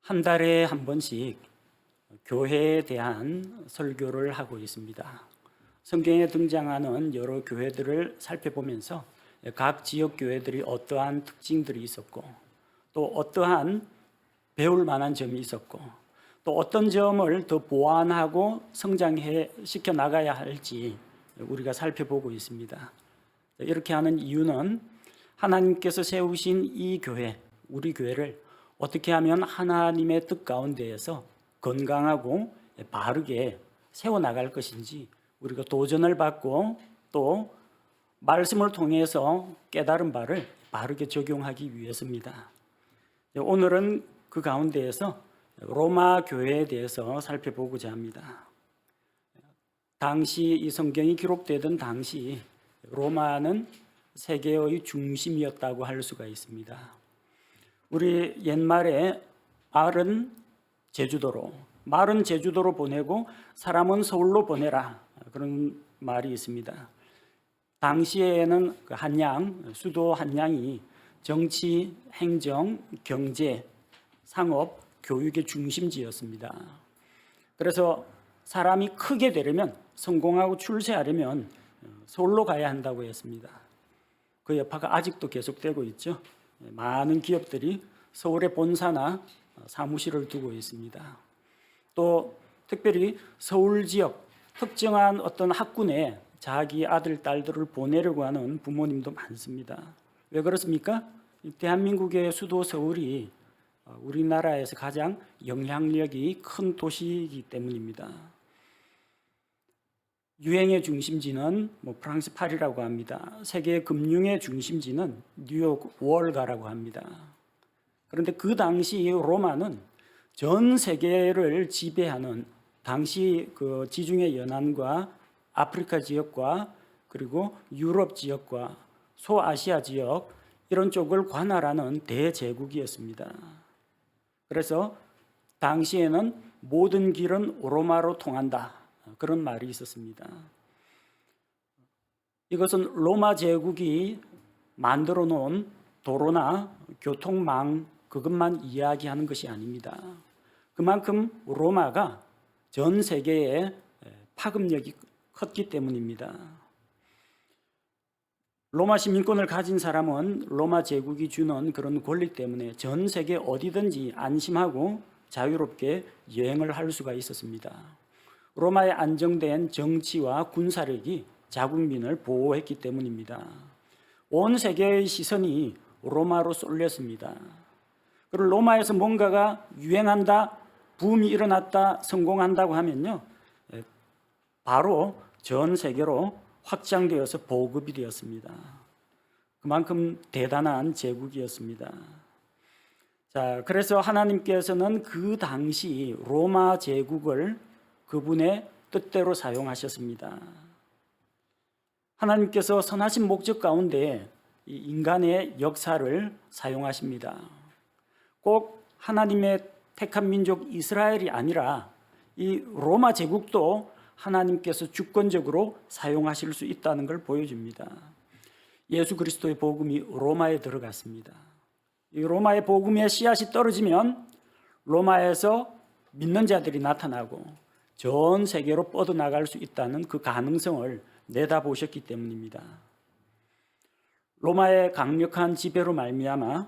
한 달에 한 번씩 교회에 대한 설교를 하고 있습니다. 성경에 등장하는 여러 교회들을 살펴보면서 각 지역 교회들이 어떠한 특징들이 있었고, 또 어떠한 배울 만한 점이 있었고, 또 어떤 점을 더 보완하고 시켜 나가야 할지 우리가 살펴보고 있습니다. 이렇게 하는 이유는 하나님께서 세우신 이 교회, 우리 교회를 어떻게 하면 하나님의 뜻 가운데에서 건강하고 바르게 세워나갈 것인지 우리가 도전을 받고 또 말씀을 통해서 깨달은 바를 바르게 적용하기 위해서입니다. 오늘은 그 가운데에서 로마 교회에 대해서 살펴보고자 합니다. 당시 이 성경이 기록되던 당시 로마는 세계의 중심이었다고 할 수가 있습니다. 우리 옛말에 말은 제주도로 보내고 사람은 서울로 보내라, 그런 말이 있습니다. 당시에는 수도 한양이 정치, 행정, 경제, 상업, 교육의 중심지였습니다. 그래서 사람이 크게 되려면, 성공하고 출세하려면 서울로 가야 한다고 했습니다. 그 여파가 아직도 계속되고 있죠. 많은 기업들이 서울에 본사나 사무실을 두고 있습니다. 또 특별히 서울 지역 특정한 어떤 학군에 자기 아들, 딸들을 보내려고 하는 부모님도 많습니다. 왜 그렇습니까? 대한민국의 수도 서울이 우리나라에서 가장 영향력이 큰 도시이기 때문입니다. 유행의 중심지는 프랑스 파리라고 합니다. 세계 금융의 중심지는 뉴욕 월가라고 합니다. 그런데 그 당시 로마는 전 세계를 지배하는, 당시 그 지중해 연안과 아프리카 지역과 그리고 유럽 지역과 소아시아 지역, 이런 쪽을 관할하는 대제국이었습니다. 그래서 당시에는 모든 길은 로마로 통한다, 그런 말이 있었습니다. 이것은 로마 제국이 만들어 놓은 도로나 교통망, 그것만 이야기하는 것이 아닙니다. 그만큼 로마가 전 세계에 파급력이 컸기 때문입니다. 로마 시민권을 가진 사람은 로마 제국이 주는 그런 권리 때문에 전 세계 어디든지 안심하고 자유롭게 여행을 할 수가 있었습니다. 로마의 안정된 정치와 군사력이 자국민을 보호했기 때문입니다. 온 세계의 시선이 로마로 쏠렸습니다. 그리고 로마에서 뭔가가 유행한다, 붐이 일어났다, 성공한다고 하면요, 바로 전 세계로 확장되어서 보급이 되었습니다. 그만큼 대단한 제국이었습니다. 자, 그래서 하나님께서는 그 당시 로마 제국을 그분의 뜻대로 사용하셨습니다. 하나님께서 선하신 목적 가운데 이 인간의 역사를 사용하십니다. 꼭 하나님의 택한 민족 이스라엘이 아니라 이 로마 제국도 하나님께서 주권적으로 사용하실 수 있다는 걸 보여줍니다. 예수 그리스도의 복음이 로마에 들어갔습니다. 이 로마의 복음의 씨앗이 떨어지면 로마에서 믿는 자들이 나타나고 전 세계로 뻗어나갈 수 있다는 그 가능성을 내다보셨기 때문입니다. 로마의 강력한 지배로 말미암아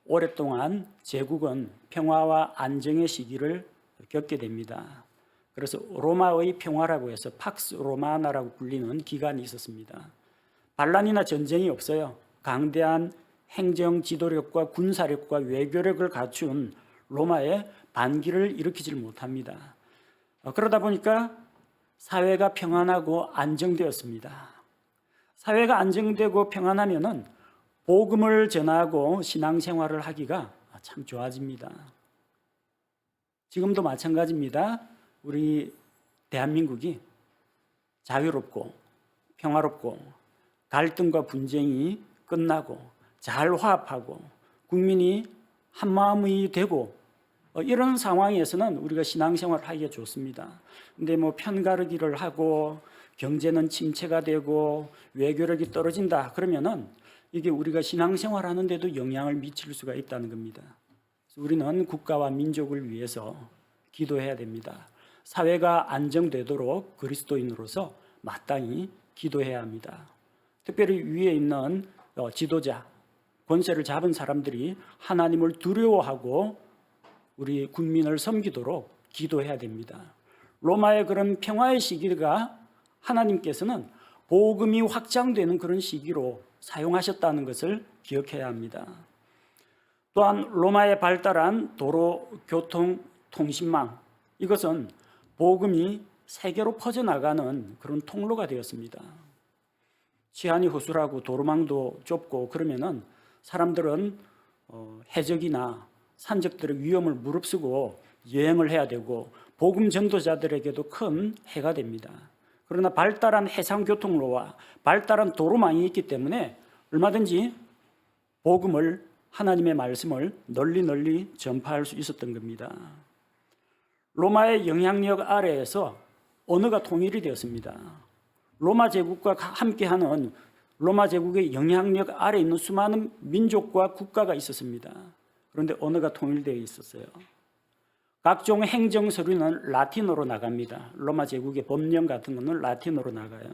오랫동안 제국은 평화와 안정의 시기를 겪게 됩니다. 그래서 로마의 평화라고 해서 팍스 로마나라고 불리는 기간이 있었습니다. 반란이나 전쟁이 없어요. 강대한 행정 지도력과 군사력과 외교력을 갖춘 로마의 반기를 일으키질 못합니다. 그러다 보니까 사회가 평안하고 안정되었습니다. 사회가 안정되고 평안하면은 복음을 전하고 신앙생활을 하기가 참 좋아집니다. 지금도 마찬가지입니다. 우리 대한민국이 자유롭고 평화롭고 갈등과 분쟁이 끝나고 잘 화합하고 국민이 한마음이 되고 이런 상황에서는 우리가 신앙생활을 하기가 좋습니다. 근데 편가르기를 하고 경제는 침체가 되고 외교력이 떨어진다 그러면은 이게 우리가 신앙생활 하는데도 영향을 미칠 수가 있다는 겁니다. 우리는 국가와 민족을 위해서 기도해야 됩니다. 사회가 안정되도록 그리스도인으로서 마땅히 기도해야 합니다. 특별히 위에 있는 지도자, 권세를 잡은 사람들이 하나님을 두려워하고 우리 국민을 섬기도록 기도해야 됩니다. 로마의 그런 평화의 시기가 하나님께서는 복음이 확장되는 그런 시기로 사용하셨다는 것을 기억해야 합니다. 또한 로마에 발달한 도로, 교통, 통신망, 이것은 복음이 세계로 퍼져나가는 그런 통로가 되었습니다. 치안이 허술하고 도로망도 좁고 그러면은 사람들은 해적이나 산적들의 위험을 무릅쓰고 여행을 해야 되고 복음 전도자들에게도 큰 해가 됩니다. 그러나 발달한 해상교통로와 발달한 도로망이 있기 때문에 얼마든지 복음을, 하나님의 말씀을 널리 전파할 수 있었던 겁니다. 로마의 영향력 아래에서 언어가 통일이 되었습니다. 로마 제국과 함께하는 로마 제국의 영향력 아래에 있는 수많은 민족과 국가가 있었습니다. 그런데 언어가 통일되어 있었어요. 각종 행정 서류는 라틴어로 나갑니다. 로마 제국의 법령 같은 것은 라틴어로 나가요.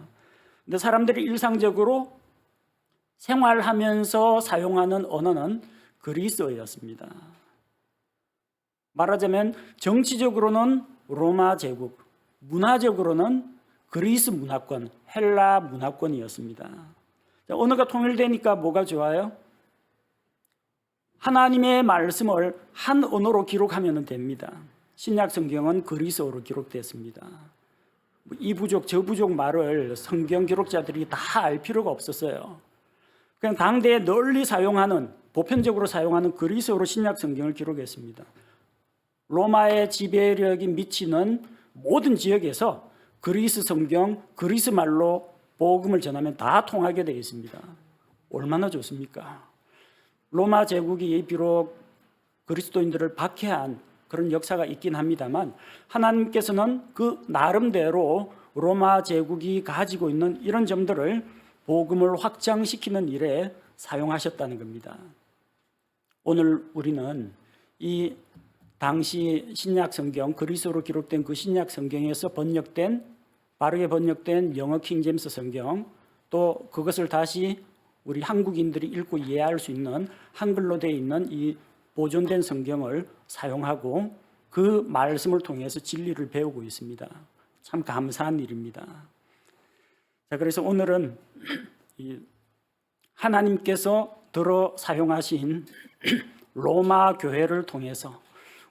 근데 사람들이 일상적으로 생활하면서 사용하는 언어는 그리스어였습니다. 말하자면 정치적으로는 로마 제국, 문화적으로는 그리스 문화권, 헬라 문화권이었습니다. 언어가 통일되니까 뭐가 좋아요? 하나님의 말씀을 한 언어로 기록하면 됩니다. 신약 성경은 그리스어로 기록됐습니다. 이 부족 저 부족 말을 성경 기록자들이 다 알 필요가 없었어요. 그냥 당대에 널리 사용하는, 보편적으로 사용하는 그리스어로 신약 성경을 기록했습니다. 로마의 지배력이 미치는 모든 지역에서 그리스 성경, 그리스 말로 복음을 전하면 다 통하게 되어 있습니다. 얼마나 좋습니까? 로마 제국이 비록 그리스도인들을 박해한 그런 역사가 있긴 합니다만 하나님께서는 그 나름대로 로마 제국이 가지고 있는 이런 점들을 복음을 확장시키는 일에 사용하셨다는 겁니다. 오늘 우리는 이 당시 신약 성경, 그리스어로 기록된 그 신약 성경에서 바르게 번역된 영어 킹제임스 성경, 또 그것을 다시 우리 한국인들이 읽고 이해할 수 있는 한글로 되어 있는 이 보존된 성경을 사용하고 그 말씀을 통해서 진리를 배우고 있습니다. 참 감사한 일입니다. 자, 그래서 오늘은 하나님께서 들어 사용하신 로마 교회를 통해서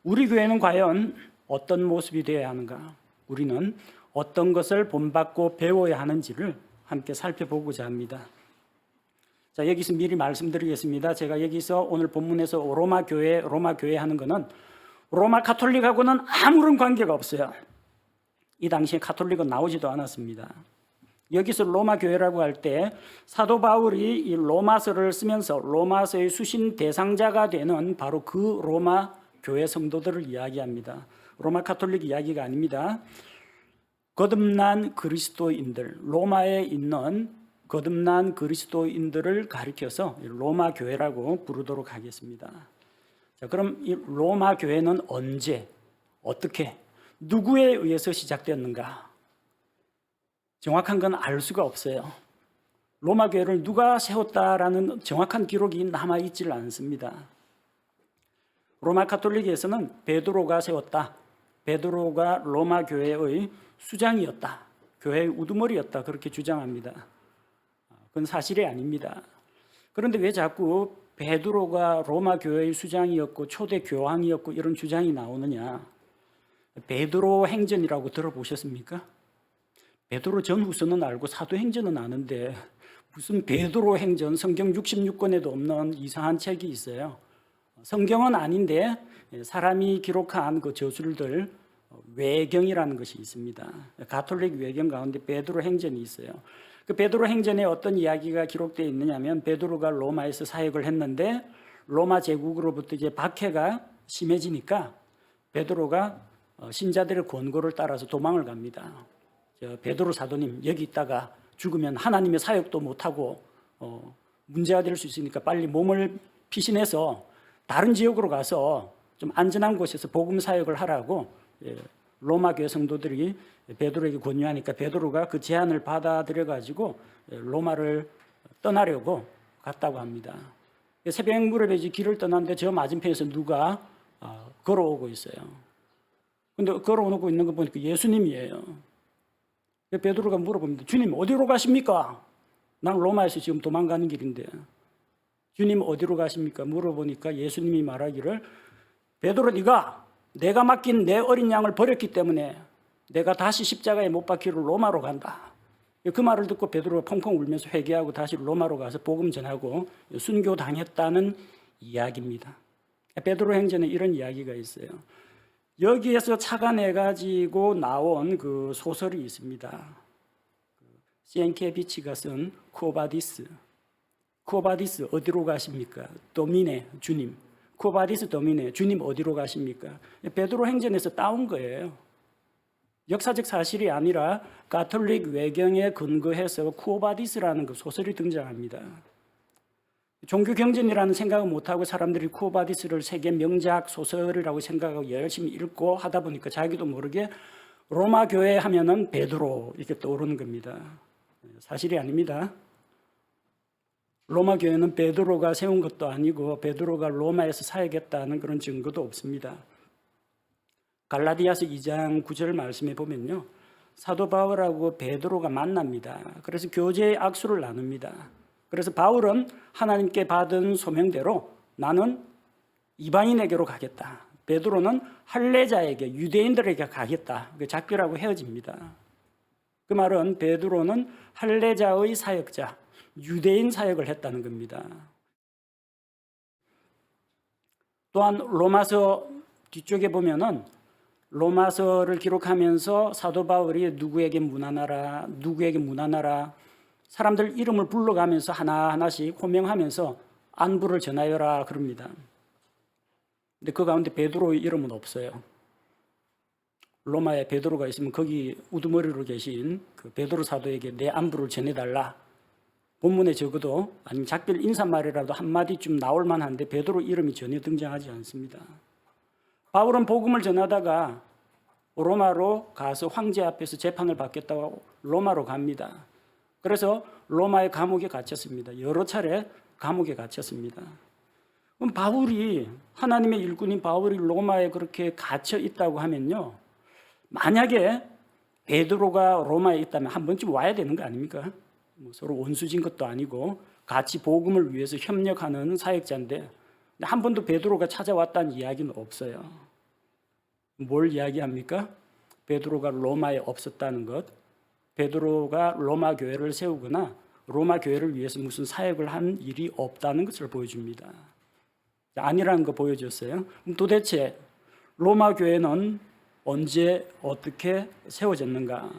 우리 교회는 과연 어떤 모습이 되어야 하는가? 우리는 어떤 것을 본받고 배워야 하는지를 함께 살펴보고자 합니다. 자, 여기서 미리 말씀드리겠습니다. 제가 여기서 오늘 본문에서 로마 교회 하는 것은 로마 가톨릭하고는 아무런 관계가 없어요. 이 당시에 가톨릭은 나오지도 않았습니다. 여기서 로마 교회라고 할 때 사도 바울이 이 로마서를 쓰면서 로마서의 수신 대상자가 되는 바로 그 로마 교회 성도들을 이야기합니다. 로마 가톨릭 이야기가 아닙니다. 거듭난 그리스도인들, 로마에 있는 거듭난 그리스도인들을 가리켜서 로마 교회라고 부르도록 하겠습니다. 자, 그럼 이 로마 교회는 언제, 어떻게, 누구에 의해서 시작되었는가? 정확한 건 알 수가 없어요. 로마 교회를 누가 세웠다라는 정확한 기록이 남아있질 않습니다. 로마 가톨릭에서는 베드로가 세웠다. 베드로가 로마 교회의 수장이었다. 교회의 우두머리였다. 그렇게 주장합니다. 그건 사실이 아닙니다. 그런데 왜 자꾸 베드로가 로마 교회의 수장이었고 초대 교황이었고 이런 주장이 나오느냐? 베드로 행전이라고 들어보셨습니까? 베드로 전후서는 알고 사도행전은 아는데 무슨 베드로 행전, 성경 66권에도 없는 이상한 책이 있어요. 성경은 아닌데 사람이 기록한 그 저술들 외경이라는 것이 있습니다. 가톨릭 외경 가운데 베드로 행전이 있어요. 그 베드로 행전에 어떤 이야기가 기록되어 있느냐면 베드로가 로마에서 사역을 했는데 로마 제국으로부터 이제 박해가 심해지니까 베드로가 신자들의 권고를 따라서 도망을 갑니다. 베드로 사도님, 여기 있다가 죽으면 하나님의 사역도 못하고 문제가 될 수 있으니까 빨리 몸을 피신해서 다른 지역으로 가서 좀 안전한 곳에서 복음 사역을 하라고 로마 교회 성도들이 베드로에게 권유하니까 베드로가 그 제안을 받아들여 가지고 로마를 떠나려고 갔다고 합니다. 새벽 무렵에 길을 떠났는데 저 맞은편에서 누가 걸어오고 있어요. 근데 걸어오고 있는 거 보니까 예수님이에요. 베드로가 물어봅니다. 주님 어디로 가십니까? 난 로마에서 지금 도망가는 길인데 주님 어디로 가십니까? 물어보니까 예수님이 말하기를 베드로 내가 맡긴 내 어린 양을 버렸기 때문에 내가 다시 십자가에 못 박히러 로마로 간다. 그 말을 듣고 베드로가 펑펑 울면서 회개하고 다시 로마로 가서 복음 전하고 순교당했다는 이야기입니다. 베드로 행전에 이런 이야기가 있어요. 여기에서 착안해가지고 나온 그 소설이 있습니다. 시엔케비치가 쓴 쿠오바디스 어디로 가십니까? 도미네 주님. 쿠오바디스 도미네 주님 어디로 가십니까? 베드로 행전에서 따온 거예요. 역사적 사실이 아니라 가톨릭 외경에 근거해서 쿠오바디스라는 그 소설이 등장합니다. 종교 경전이라는 생각을 못하고 사람들이 쿠오바디스를 세계 명작 소설이라고 생각하고 열심히 읽고 하다 보니까 자기도 모르게 로마 교회 하면은 베드로 이렇게 떠오르는 겁니다. 사실이 아닙니다. 로마 교회는 베드로가 세운 것도 아니고 베드로가 로마에서 사역했다는 그런 증거도 없습니다. 갈라디아서 2장 9절 말씀에 보면요. 사도 바울하고 베드로가 만납니다. 그래서 교제의 악수를 나눕니다. 그래서 바울은 하나님께 받은 소명대로 나는 이방인에게로 가겠다. 베드로는 할례자에게 유대인들에게 가겠다. 작별하고 헤어집니다. 그 말은 베드로는 할례자의 사역자, 유대인 사역을 했다는 겁니다. 또한 로마서 뒤쪽에 보면은 로마서를 기록하면서 사도 바울이 누구에게 문안하라 사람들 이름을 불러가면서 하나하나씩 호명하면서 안부를 전하여라 그럽니다. 근데 그 가운데 베드로의 이름은 없어요. 로마에 베드로가 있으면 거기 우두머리로 계신 그 베드로 사도에게 내 안부를 전해달라. 본문에 적어도 아니면 작별 인사말이라도 한마디쯤 나올 만한데 베드로 이름이 전혀 등장하지 않습니다. 바울은 복음을 전하다가 로마로 가서 황제 앞에서 재판을 받겠다고 로마로 갑니다. 그래서 로마의 감옥에 갇혔습니다. 여러 차례 감옥에 갇혔습니다. 그럼 바울이 하나님의 일꾼인 바울이 로마에 그렇게 갇혀 있다고 하면요. 만약에 베드로가 로마에 있다면 한 번쯤 와야 되는 거 아닙니까? 서로 원수진 것도 아니고 같이 복음을 위해서 협력하는 사역자인데 한 번도 베드로가 찾아왔다는 이야기는 없어요. 뭘 이야기합니까? 베드로가 로마에 없었다는 것, 베드로가 로마 교회를 세우거나 로마 교회를 위해서 무슨 사역을 한 일이 없다는 것을 보여줍니다. 아니라는 거 보여줬어요. 그럼 도대체 로마 교회는 언제 어떻게 세워졌는가?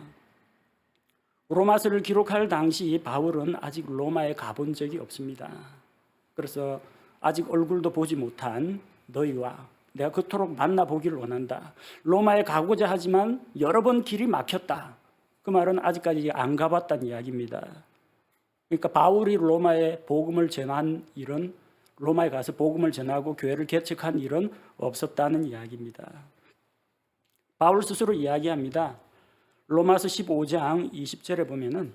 로마서를 기록할 당시 바울은 아직 로마에 가본 적이 없습니다. 그래서 아직 얼굴도 보지 못한 너희와 내가 그토록 만나보기를 원한다. 로마에 가고자 하지만 여러 번 길이 막혔다. 그 말은 아직까지 안 가봤다는 이야기입니다. 그러니까 바울이 로마에 복음을 전한 일은 로마에 가서 복음을 전하고 교회를 개척한 일은 없었다는 이야기입니다. 바울 스스로 이야기합니다. 로마서 15장 20절에 보면은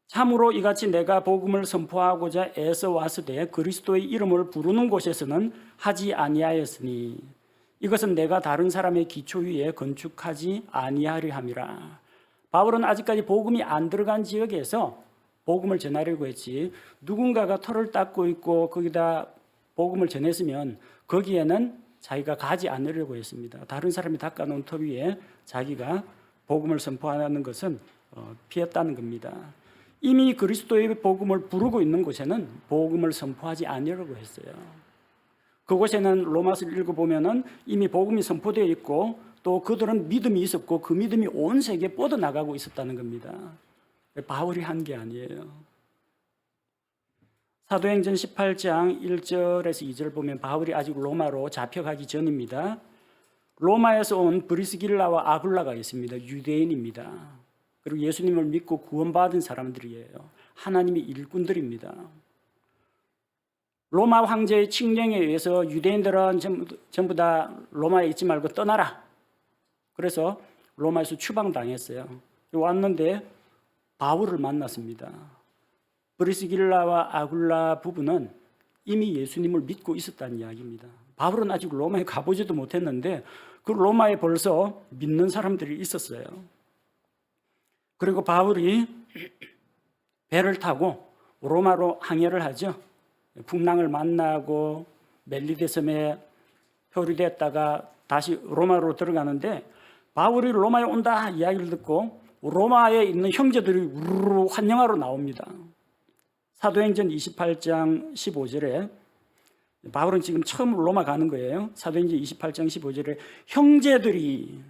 참으로 이같이 내가 복음을 선포하고자 애써 왔으되 그리스도의 이름을 부르는 곳에서는 하지 아니하였으니 이것은 내가 다른 사람의 기초 위에 건축하지 아니하려 함이라. 바울은 아직까지 복음이 안 들어간 지역에서 복음을 전하려고 했지 누군가가 터를 닦고 있고 거기다 복음을 전했으면 거기에는 자기가 가지 않으려고 했습니다. 다른 사람이 닦아놓은 터 위에 자기가 복음을 선포하는 것은 피했다는 겁니다. 이미 그리스도의 복음을 부르고 있는 곳에는 복음을 선포하지 않으려고 했어요. 그곳에는 로마서를 읽어보면 이미 복음이 선포되어 있고 또 그들은 믿음이 있었고 그 믿음이 온 세계에 뻗어나가고 있었다는 겁니다. 바울이 한 게 아니에요. 사도행전 18장 1절에서 2절 보면 바울이 아직 로마로 잡혀가기 전입니다. 로마에서 온 브리스길라와 아굴라가 있습니다. 유대인입니다. 그리고 예수님을 믿고 구원받은 사람들이에요. 하나님의 일꾼들입니다. 로마 황제의 칙령에 의해서 유대인들은 전부 다 로마에 있지 말고 떠나라. 그래서 로마에서 추방당했어요. 왔는데 바울을 만났습니다. 브리스길라와 아굴라 부부는 이미 예수님을 믿고 있었다는 이야기입니다. 바울은 아직 로마에 가보지도 못했는데 그 로마에 벌써 믿는 사람들이 있었어요. 그리고 바울이 배를 타고 로마로 항해를 하죠. 풍랑을 만나고 멜리데 섬에 표류됐다가 다시 로마로 들어가는데 바울이 로마에 온다 이야기를 듣고 로마에 있는 형제들이 우르르 환영하러 나옵니다. 사도행전 28장 15절에 바울은 지금 처음 로마 가는 거예요. 사도행전 28장 15절에 형제들이,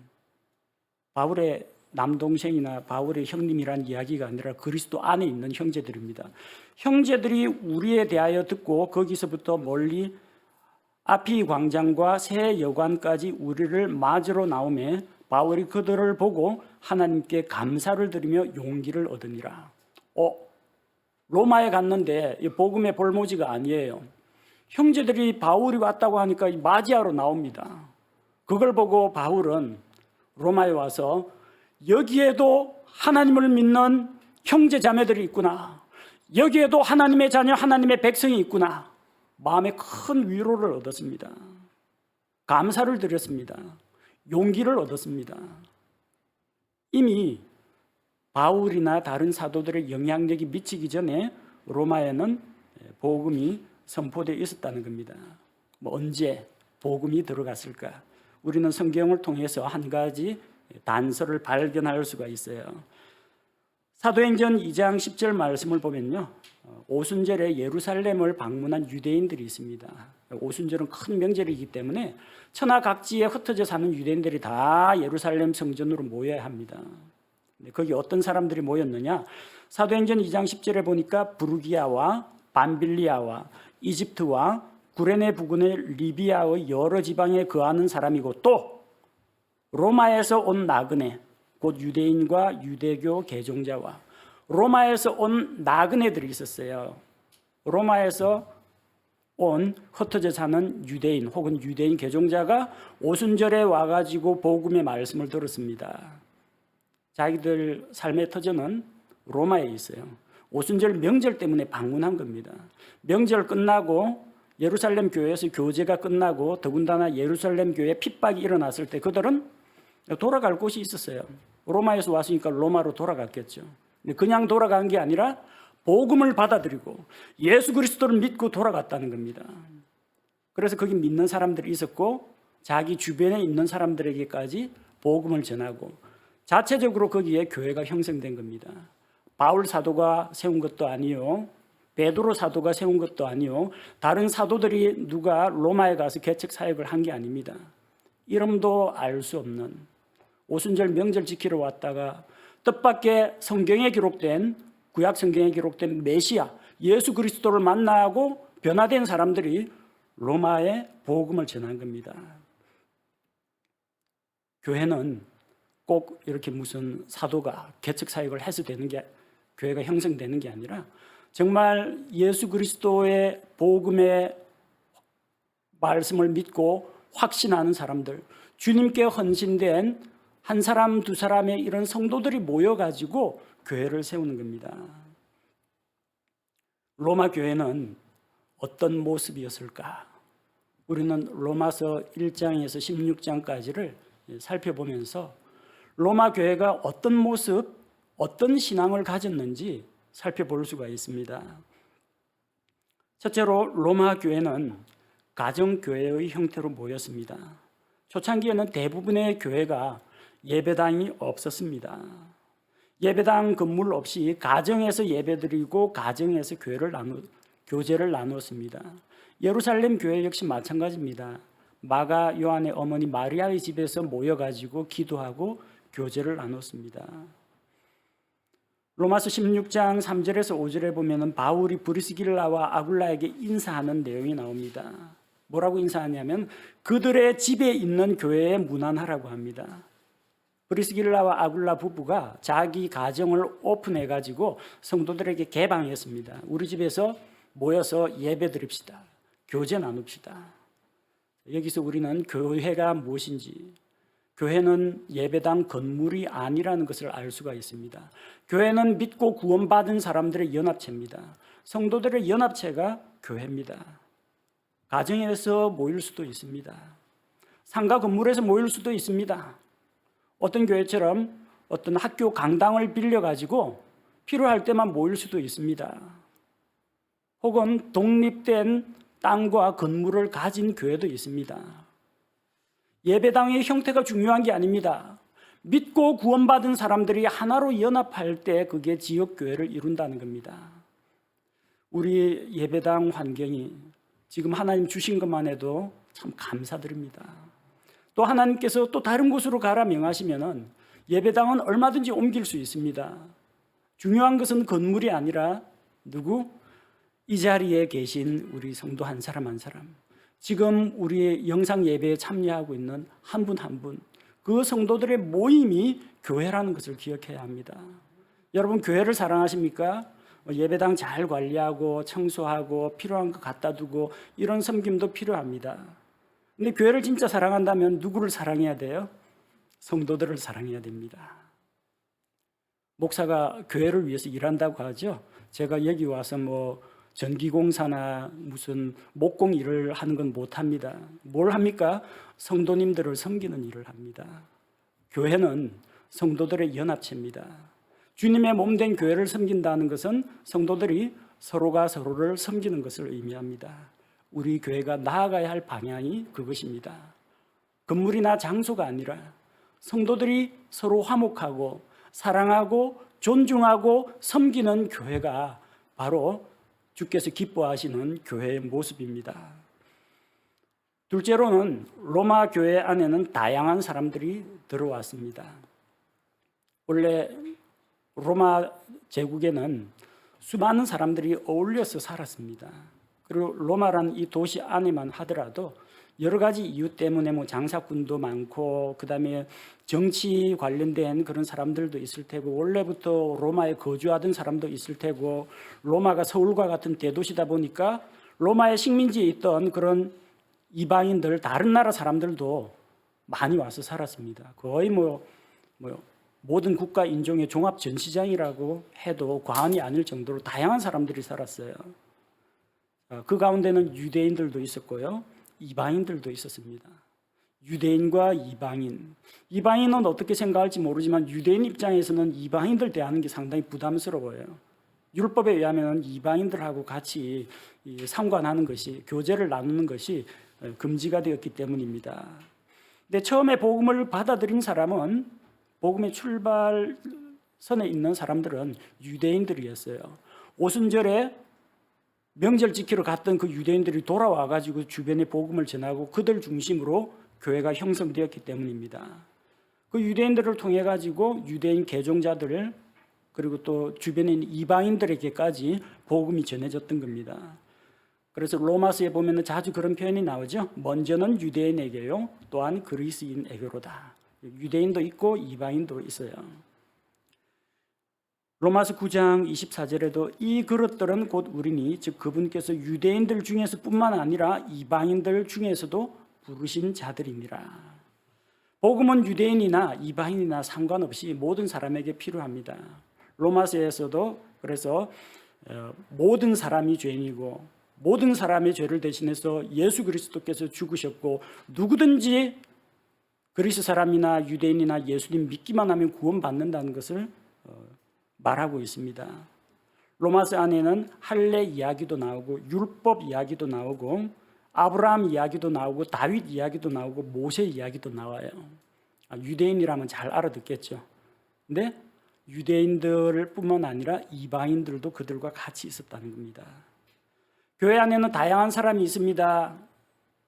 바울의 남동생이나 바울의 형님이란 이야기가 아니라 그리스도 안에 있는 형제들입니다. 형제들이 우리에 대하여 듣고 거기서부터 멀리 아피 광장과 새 여관까지 우리를 맞으러 나오매 바울이 그들을 보고 하나님께 감사를 드리며 용기를 얻으니라. 로마에 갔는데 복음의 볼모지가 아니에요. 형제들이 바울이 왔다고 하니까 맞이하러 나옵니다. 그걸 보고 바울은 로마에 와서 여기에도 하나님을 믿는 형제 자매들이 있구나. 여기에도 하나님의 자녀, 하나님의 백성이 있구나. 마음에 큰 위로를 얻었습니다. 감사를 드렸습니다. 용기를 얻었습니다. 이미 바울이나 다른 사도들의 영향력이 미치기 전에 로마에는 복음이 선포되어 있었다는 겁니다. 언제 복음이 들어갔을까? 우리는 성경을 통해서 한 가지 단서를 발견할 수가 있어요. 사도행전 2장 10절 말씀을 보면요, 오순절에 예루살렘을 방문한 유대인들이 있습니다. 오순절은 큰 명절이기 때문에 천하 각지에 흩어져 사는 유대인들이 다 예루살렘 성전으로 모여야 합니다. 거기 어떤 사람들이 모였느냐? 사도행전 2장 10절에 보니까 부르기아와 밤빌리아와 이집트와 구레네 부근의 리비아의 여러 지방에 거하는 사람이고 또 로마에서 온 나그네, 곧 유대인과 유대교 개종자와 로마에서 온 나그네들이 있었어요. 로마에서 온 흩어져 사는 유대인 혹은 유대인 개종자가 오순절에 와가지고 복음의 말씀을 들었습니다. 자기들 삶의 터전은 로마에 있어요. 오순절 명절 때문에 방문한 겁니다. 명절 끝나고 예루살렘 교회에서 교제가 끝나고 더군다나 예루살렘 교회에 핍박이 일어났을 때 그들은 돌아갈 곳이 있었어요. 로마에서 왔으니까 로마로 돌아갔겠죠. 그냥 돌아간 게 아니라 복음을 받아들이고 예수 그리스도를 믿고 돌아갔다는 겁니다. 그래서 거기 믿는 사람들이 있었고 자기 주변에 있는 사람들에게까지 복음을 전하고 자체적으로 거기에 교회가 형성된 겁니다. 바울 사도가 세운 것도 아니요, 베드로 사도가 세운 것도 아니요, 다른 사도들이 누가 로마에 가서 개척 사역을 한 게 아닙니다. 이름도 알 수 없는 오순절 명절 지키러 왔다가 뜻밖의 성경에 기록된, 구약 성경에 기록된 메시아 예수 그리스도를 만나고 변화된 사람들이 로마에 복음을 전한 겁니다. 교회는 꼭 이렇게 무슨 사도가 개척 사역을 해서 되는 게, 교회가 형성되는 게 아니라 정말 예수 그리스도의 복음의 말씀을 믿고 확신하는 사람들, 주님께 헌신된 한 사람 두 사람의 이런 성도들이 모여가지고 교회를 세우는 겁니다. 로마 교회는 어떤 모습이었을까? 우리는 로마서 1장에서 16장까지를 살펴보면서 로마 교회가 어떤 모습, 어떤 신앙을 가졌는지 살펴볼 수가 있습니다. 첫째로 로마 교회는 가정교회의 형태로 모였습니다. 초창기에는 대부분의 교회가 예배당이 없었습니다. 예배당 건물 없이 가정에서 예배드리고 가정에서 교제를 나누었습니다. 예루살렘 교회 역시 마찬가지입니다. 마가 요한의 어머니 마리아의 집에서 모여가지고 기도하고 교제를 나눴습니다. 로마서 16장 3절에서 5절에 보면 바울이 브리스길라와 아굴라에게 인사하는 내용이 나옵니다. 뭐라고 인사하냐면 그들의 집에 있는 교회에 문안하라고 합니다. 브리스길라와 아굴라 부부가 자기 가정을 오픈해가지고 성도들에게 개방했습니다. 우리 집에서 모여서 예배 드립시다. 교제 나눕시다. 여기서 우리는 교회가 무엇인지, 교회는 예배당 건물이 아니라는 것을 알 수가 있습니다. 교회는 믿고 구원받은 사람들의 연합체입니다. 성도들의 연합체가 교회입니다. 가정에서 모일 수도 있습니다. 상가 건물에서 모일 수도 있습니다. 어떤 교회처럼 어떤 학교 강당을 빌려가지고 필요할 때만 모일 수도 있습니다. 혹은 독립된 땅과 건물을 가진 교회도 있습니다. 예배당의 형태가 중요한 게 아닙니다. 믿고 구원받은 사람들이 하나로 연합할 때 그게 지역교회를 이룬다는 겁니다. 우리 예배당 환경이 지금 하나님 주신 것만 해도 참 감사드립니다. 또 하나님께서 또 다른 곳으로 가라 명하시면은 예배당은 얼마든지 옮길 수 있습니다. 중요한 것은 건물이 아니라 이 자리에 계신 우리 성도 한 사람 한 사람, 지금 우리의 영상 예배에 참여하고 있는 한 분 한 분, 그 성도들의 모임이 교회라는 것을 기억해야 합니다. 여러분, 교회를 사랑하십니까? 예배당 잘 관리하고 청소하고 필요한 거 갖다 두고 이런 섬김도 필요합니다. 근데 교회를 진짜 사랑한다면 누구를 사랑해야 돼요? 성도들을 사랑해야 됩니다. 목사가 교회를 위해서 일한다고 하죠. 제가 여기 와서 전기공사나 무슨 목공 일을 하는 건 못합니다. 뭘 합니까? 성도님들을 섬기는 일을 합니다. 교회는 성도들의 연합체입니다. 주님의 몸된 교회를 섬긴다는 것은 성도들이 서로가 서로를 섬기는 것을 의미합니다. 우리 교회가 나아가야 할 방향이 그것입니다. 건물이나 장소가 아니라 성도들이 서로 화목하고 사랑하고 존중하고 섬기는 교회가 바로 주께서 기뻐하시는 교회의 모습입니다. 둘째로는 로마 교회 안에는 다양한 사람들이 들어왔습니다. 원래 로마 제국에는 수많은 사람들이 어울려서 살았습니다. 그리고 로마라는 이 도시 안에만 하더라도 여러 가지 이유 때문에 장사꾼도 많고 그다음에 정치 관련된 그런 사람들도 있을 테고 원래부터 로마에 거주하던 사람도 있을 테고 로마가 서울과 같은 대도시다 보니까 로마의 식민지에 있던 그런 이방인들, 다른 나라 사람들도 많이 와서 살았습니다. 거의 모든 국가 인종의 종합 전시장이라고 해도 과언이 아닐 정도로 다양한 사람들이 살았어요. 그 가운데는 유대인들도 있었고요, 이방인들도 있었습니다. 유대인과 이방인. 이방인은 어떻게 생각할지 모르지만 유대인 입장에서는 이방인들 대하는 게 상당히 부담스러워요. 율법에 의하면 이방인들하고 같이 상관하는 것이, 교제를 나누는 것이 금지가 되었기 때문입니다. 근데 처음에 복음을 받아들인 사람은, 복음의 출발선에 있는 사람들은 유대인들이었어요. 오순절에 명절 지키러 갔던 그 유대인들이 돌아와가지고 주변에 복음을 전하고 그들 중심으로 교회가 형성되었기 때문입니다. 그 유대인들을 통해 가지고 유대인 개종자들 그리고 또 주변에 있는 이방인들에게까지 복음이 전해졌던 겁니다. 그래서 로마서에 보면 자주 그런 표현이 나오죠. 먼저는 유대인에게요, 또한 그리스인에게로다. 유대인도 있고 이방인도 있어요. 로마서 9장 24절에도 이 그릇들은 곧 우리니 즉 그분께서 유대인들 중에서 뿐만 아니라 이방인들 중에서도 부르신 자들이니라. 복음은 유대인이나 이방인이나 상관없이 모든 사람에게 필요합니다. 로마서에서도 그래서 모든 사람이 죄인이고 모든 사람의 죄를 대신해서 예수 그리스도께서 죽으셨고 누구든지 그리스 사람이나 유대인이나 예수님 믿기만 하면 구원받는다는 것을 말하고 있습니다. 로마서 안에는 할례 이야기도 나오고 율법 이야기도 나오고 아브라함 이야기도 나오고 다윗 이야기도 나오고 모세 이야기도 나와요. 유대인이라면 잘 알아듣겠죠. 근데 유대인들 뿐만 아니라 이방인들도 그들과 같이 있었다는 겁니다. 교회 안에는 다양한 사람이 있습니다.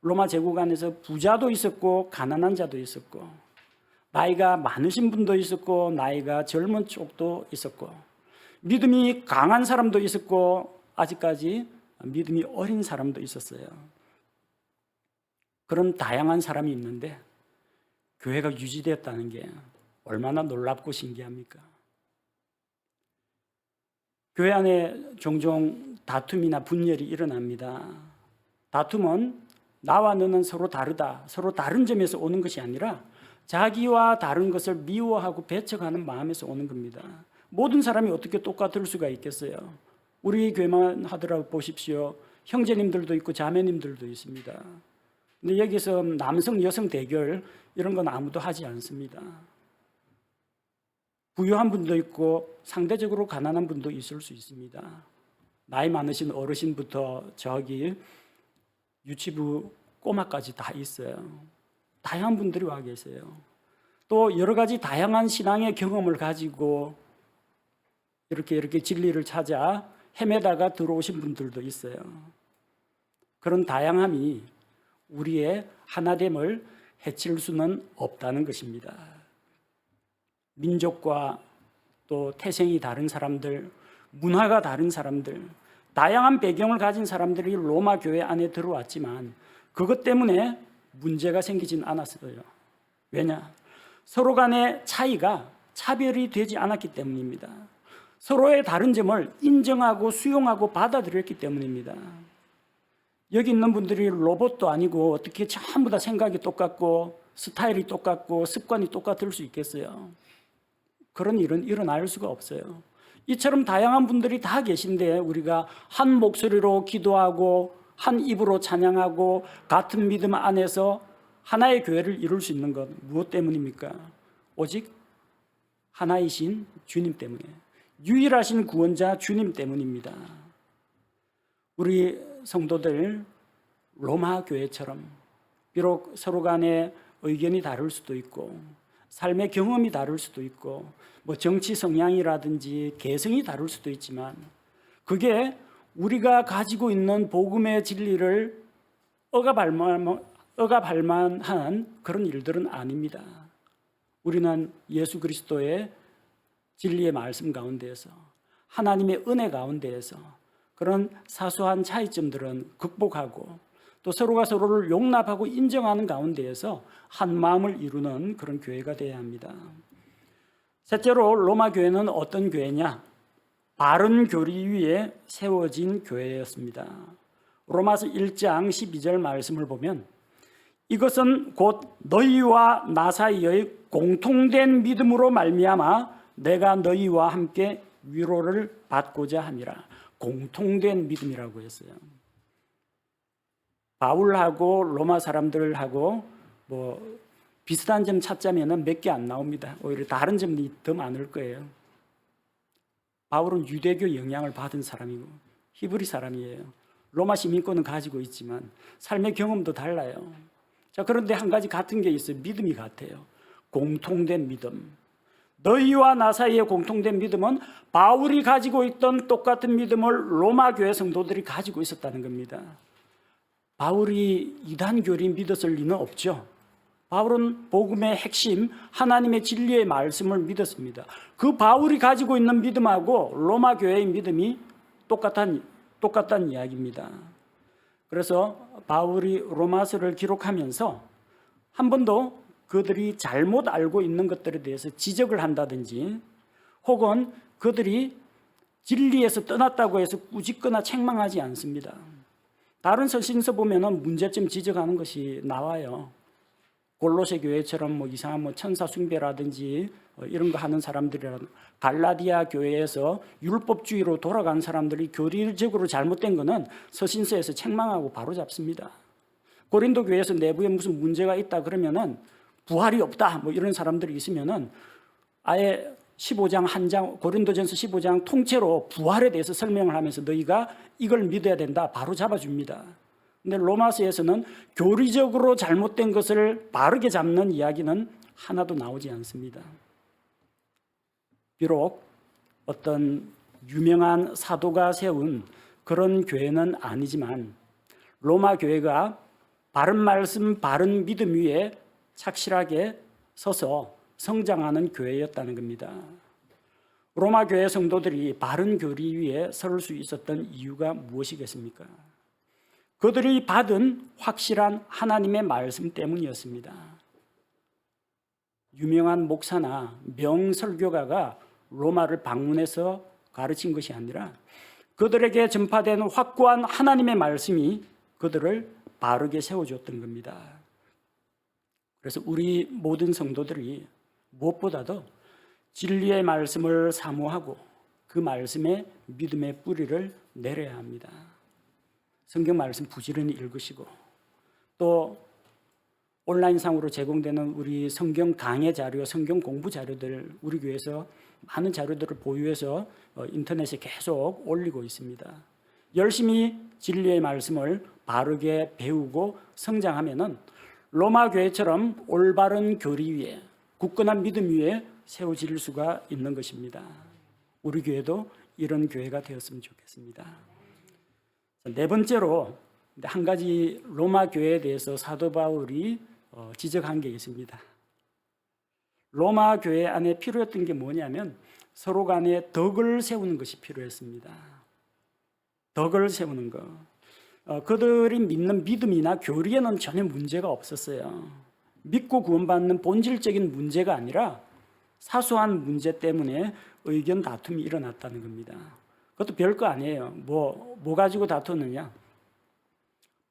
로마 제국 안에서 부자도 있었고 가난한 자도 있었고 나이가 많으신 분도 있었고 나이가 젊은 쪽도 있었고 믿음이 강한 사람도 있었고 아직까지 믿음이 어린 사람도 있었어요. 그런 다양한 사람이 있는데 교회가 유지되었다는 게 얼마나 놀랍고 신기합니까? 교회 안에 종종 다툼이나 분열이 일어납니다. 다툼은 나와 너는 서로 다르다, 서로 다른 점에서 오는 것이 아니라 자기와 다른 것을 미워하고 배척하는 마음에서 오는 겁니다. 모든 사람이 어떻게 똑같을 수가 있겠어요? 우리 교회만 하더라도 보십시오. 형제님들도 있고 자매님들도 있습니다. 근데 여기서 남성 여성 대결 이런 건 아무도 하지 않습니다. 부유한 분도 있고 상대적으로 가난한 분도 있을 수 있습니다. 나이 많으신 어르신부터 저기 유치부 꼬마까지 다 있어요. 다양한 분들이 와 계세요. 또 여러 가지 다양한 신앙의 경험을 가지고 이렇게 진리를 찾아 헤매다가 들어오신 분들도 있어요. 그런 다양함이 우리의 하나됨을 해칠 수는 없다는 것입니다. 민족과 또 태생이 다른 사람들, 문화가 다른 사람들, 다양한 배경을 가진 사람들이 로마 교회 안에 들어왔지만 그것 때문에 문제가 생기진 않았어요. 왜냐? 서로 간의 차이가 차별이 되지 않았기 때문입니다. 서로의 다른 점을 인정하고 수용하고 받아들였기 때문입니다. 여기 있는 분들이 로봇도 아니고 어떻게 전부 다 생각이 똑같고 스타일이 똑같고 습관이 똑같을 수 있겠어요? 그런 일은 일어날 수가 없어요. 이처럼 다양한 분들이 다 계신데 우리가 한 목소리로 기도하고 한 입으로 찬양하고 같은 믿음 안에서 하나의 교회를 이룰 수 있는 것 무엇 때문입니까? 오직 하나이신 주님 때문에, 유일하신 구원자 주님 때문입니다. 우리 성도들 로마 교회처럼 비록 서로 간에 의견이 다를 수도 있고 삶의 경험이 다를 수도 있고 뭐 정치 성향이라든지 개성이 다를 수도 있지만 그게 우리가 가지고 있는 복음의 진리를 억압할 만한 그런 일들은 아닙니다. 우리는 예수 그리스도의 진리의 말씀 가운데에서 하나님의 은혜 가운데에서 그런 사소한 차이점들은 극복하고 또 서로가 서로를 용납하고 인정하는 가운데에서 한 마음을 이루는 그런 교회가 되어야 합니다. 셋째로 로마 교회는 어떤 교회냐? 바른 교리 위에 세워진 교회였습니다. 로마서 1장 12절 말씀을 보면 이것은 곧 너희와 나 사이의 공통된 믿음으로 말미암아 내가 너희와 함께 위로를 받고자 함이라. 공통된 믿음이라고 했어요. 바울하고 로마 사람들하고 뭐 비슷한 점 찾자면 몇 개 안 나옵니다. 오히려 다른 점이 더 많을 거예요. 바울은 유대교 영향을 받은 사람이고 히브리 사람이에요. 로마 시민권은 가지고 있지만 삶의 경험도 달라요. 자, 그런데 한 가지 같은 게 있어요. 믿음이 같아요. 공통된 믿음. 너희와 나 사이의 공통된 믿음은 바울이 가지고 있던 똑같은 믿음을 로마 교회 성도들이 가지고 있었다는 겁니다. 바울이 이단 교리 믿었을 리는 없죠. 바울은 복음의 핵심, 하나님의 진리의 말씀을 믿었습니다. 그 바울이 가지고 있는 믿음하고 로마 교회의 믿음이 똑같다는 이야기입니다. 그래서 바울이 로마서를 기록하면서 한 번도 그들이 잘못 알고 있는 것들에 대해서 지적을 한다든지 혹은 그들이 진리에서 떠났다고 해서 꾸짖거나 책망하지 않습니다. 다른 서신서 보면은 문제점 지적하는 것이 나와요. 골로새 교회처럼 뭐 이상한 천사 숭배라든지 이런 거 하는 사람들이라든 갈라디아 교회에서 율법주의로 돌아간 사람들이 교리적으로 잘못된 거는 서신서에서 책망하고 바로잡습니다. 고린도 교회에서 내부에 무슨 문제가 있다 그러면은 부활이 없다 뭐 이런 사람들이 있으면은 아예 15장 한 장 고린도전서 15장 통째로 부활에 대해서 설명을 하면서 너희가 이걸 믿어야 된다 바로 잡아줍니다. 근데 로마서에서는 교리적으로 잘못된 것을 바르게 잡는 이야기는 하나도 나오지 않습니다. 비록 어떤 유명한 사도가 세운 그런 교회는 아니지만 로마 교회가 바른 말씀, 바른 믿음 위에 착실하게 서서 성장하는 교회였다는 겁니다. 로마 교회 성도들이 바른 교리 위에 설 수 있었던 이유가 무엇이겠습니까? 그들이 받은 확실한 하나님의 말씀 때문이었습니다. 유명한 목사나 명설교가가 로마를 방문해서 가르친 것이 아니라 그들에게 전파된 확고한 하나님의 말씀이 그들을 바르게 세워줬던 겁니다. 그래서 우리 모든 성도들이 무엇보다도 진리의 말씀을 사모하고 그 말씀에 믿음의 뿌리를 내려야 합니다. 성경 말씀 부지런히 읽으시고 또 온라인상으로 제공되는 우리 성경 강의 자료, 성경 공부 자료들 우리 교회에서 많은 자료들을 보유해서 인터넷에 계속 올리고 있습니다. 열심히 진리의 말씀을 바르게 배우고 성장하면은 로마 교회처럼 올바른 교리 위에 굳건한 믿음 위에 세워질 수가 있는 것입니다. 우리 교회도 이런 교회가 되었으면 좋겠습니다. 네 번째로 한 가지 로마 교회에 대해서 사도 바울이 지적한 게 있습니다. 로마 교회 안에 필요했던 게 뭐냐면 서로 간에 덕을 세우는 것이 필요했습니다. 덕을 세우는 것. 그들이 믿는 믿음이나 교리에는 전혀 문제가 없었어요. 믿고 구원받는 본질적인 문제가 아니라 사소한 문제 때문에 의견 다툼이 일어났다는 겁니다. 그것도 별거 아니에요. 뭐 가지고 다투느냐?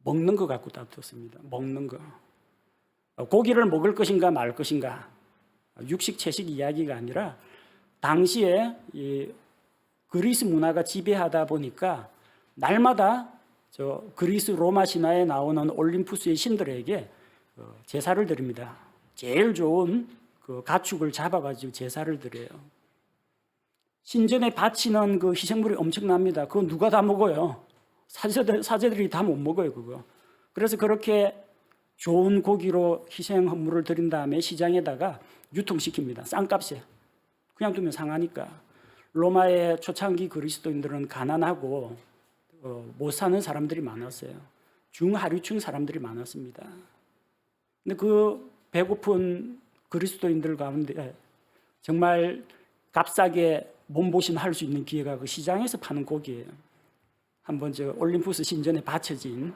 먹는 거 갖고 다투었습니다. 먹는 거. 고기를 먹을 것인가 말 것인가. 육식 채식 이야기가 아니라 당시에 이 그리스 문화가 지배하다 보니까 날마다 저 그리스 로마 신화에 나오는 올림푸스의 신들에게 제사를 드립니다. 제일 좋은 그 가축을 잡아가지고 제사를 드려요. 신전에 바치는 그 희생물이 엄청납니다. 그거 누가 다 먹어요? 사제들이 다 못 먹어요, 그거. 그래서 그렇게 좋은 고기로 희생 헌물을 드린 다음에 시장에다가 유통시킵니다. 싼값에. 그냥 두면 상하니까. 로마의 초창기 그리스도인들은 가난하고 못 사는 사람들이 많았어요. 중하류층 사람들이 많았습니다. 근데 그 배고픈 그리스도인들 가운데 정말 값싸게 몸보신할 수 있는 기회가 그 시장에서 파는 고기예요. 한번 저 올림푸스 신전에 바쳐진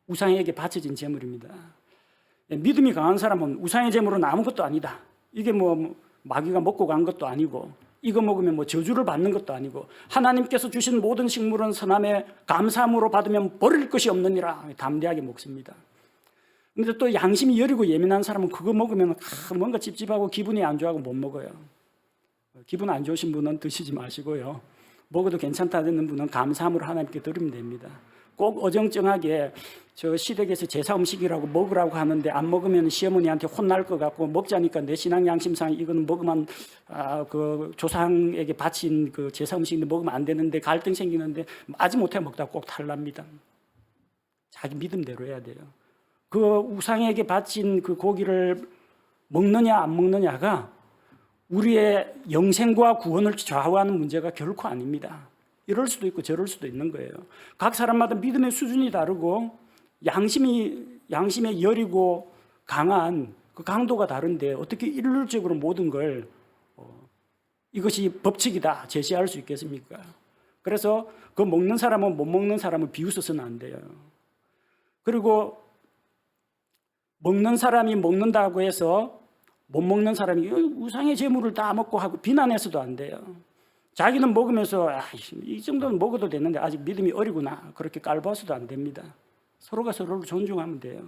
우상에게 바쳐진 제물입니다. 믿음이 강한 사람은 우상의 제물은 아무것도 아니다. 이게 뭐 마귀가 먹고 간 것도 아니고 이거 먹으면 뭐 저주를 받는 것도 아니고 하나님께서 주신 모든 식물은 선함에 감사함으로 받으면 버릴 것이 없느니라 담대하게 먹습니다. 근데 또 양심이 여리고 예민한 사람은 그거 먹으면 뭔가 찝찝하고 기분이 안 좋아하고 못 먹어요. 기분 안 좋으신 분은 드시지 마시고요. 먹어도 괜찮다는 분은 감사함으로 하나님께 드리면 됩니다. 꼭 어정쩡하게 저 시댁에서 제사 음식이라고 먹으라고 하는데 안 먹으면 시어머니한테 혼날 것 같고 먹자니까 내 신앙 양심상 이거는 먹으면 그 조상에게 바친 그 제사 음식인데 먹으면 안 되는데 갈등 생기는데 마지못해 먹다가 꼭 탈납니다. 자기 믿음대로 해야 돼요. 그 우상에게 바친 그 고기를 먹느냐 안 먹느냐가 우리의 영생과 구원을 좌우하는 문제가 결코 아닙니다. 이럴 수도 있고 저럴 수도 있는 거예요. 각 사람마다 믿음의 수준이 다르고 양심에 여리고 강한 그 강도가 다른데 어떻게 일률적으로 모든 걸 이것이 법칙이다 제시할 수 있겠습니까? 그래서 그 먹는 사람은 못 먹는 사람을 비웃어서는 안 돼요. 그리고 먹는 사람이 먹는다고 해서 못 먹는 사람이 우상의 재물을 다 먹고 하고 비난해서도 안 돼요. 자기는 먹으면서 이 정도는 먹어도 되는데 아직 믿음이 어리구나 그렇게 깔보아서도 안 됩니다. 서로가 서로를 존중하면 돼요.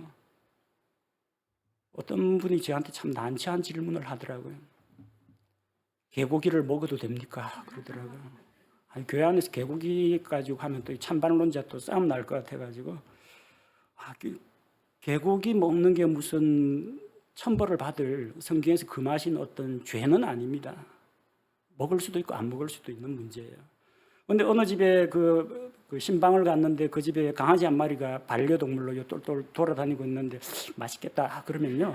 어떤 분이 저한테 참 난처한 질문을 하더라고요. 개고기를 먹어도 됩니까? 그러더라고요. 아니, 교회 안에서 개고기 가지고 하면 또 찬반론자 또 싸움 날 것 같아가지고 개고기 먹는 게 무슨 천벌을 받을 성경에서 금하신 어떤 죄는 아닙니다. 먹을 수도 있고 안 먹을 수도 있는 문제예요. 그런데 어느 집에 그 신방을 갔는데 그 집에 강아지 한 마리가 반려동물로 똘똘 돌아다니고 있는데 맛있겠다 그러면요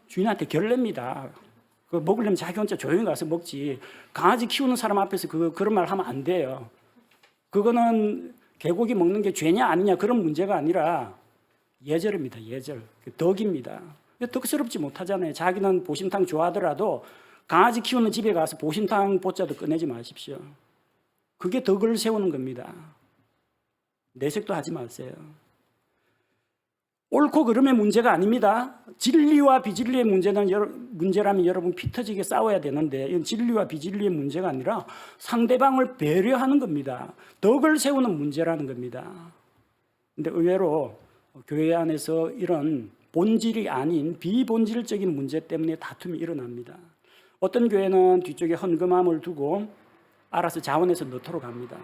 주인한테 결례입니다. 그 먹으려면 자기 혼자 조용히 가서 먹지 강아지 키우는 사람 앞에서 그런 말 하면 안 돼요. 그거는 개고기 먹는 게 죄냐 아니냐 그런 문제가 아니라 예절입니다. 예절. 덕입니다. 덕스럽지 못하잖아요. 자기는 보신탕 좋아하더라도 강아지 키우는 집에 가서 보신탕 보자도 꺼내지 마십시오. 그게 덕을 세우는 겁니다. 내색도 하지 마세요. 옳고 그름의 문제가 아닙니다. 진리와 비진리의 문제라면 여러분 피 터지게 싸워야 되는데 이건 진리와 비진리의 문제가 아니라 상대방을 배려하는 겁니다. 덕을 세우는 문제라는 겁니다. 근데 의외로 교회 안에서 이런 본질이 아닌 비본질적인 문제 때문에 다툼이 일어납니다. 어떤 교회는 뒤쪽에 헌금함을 두고 알아서 자원해서 넣도록 합니다.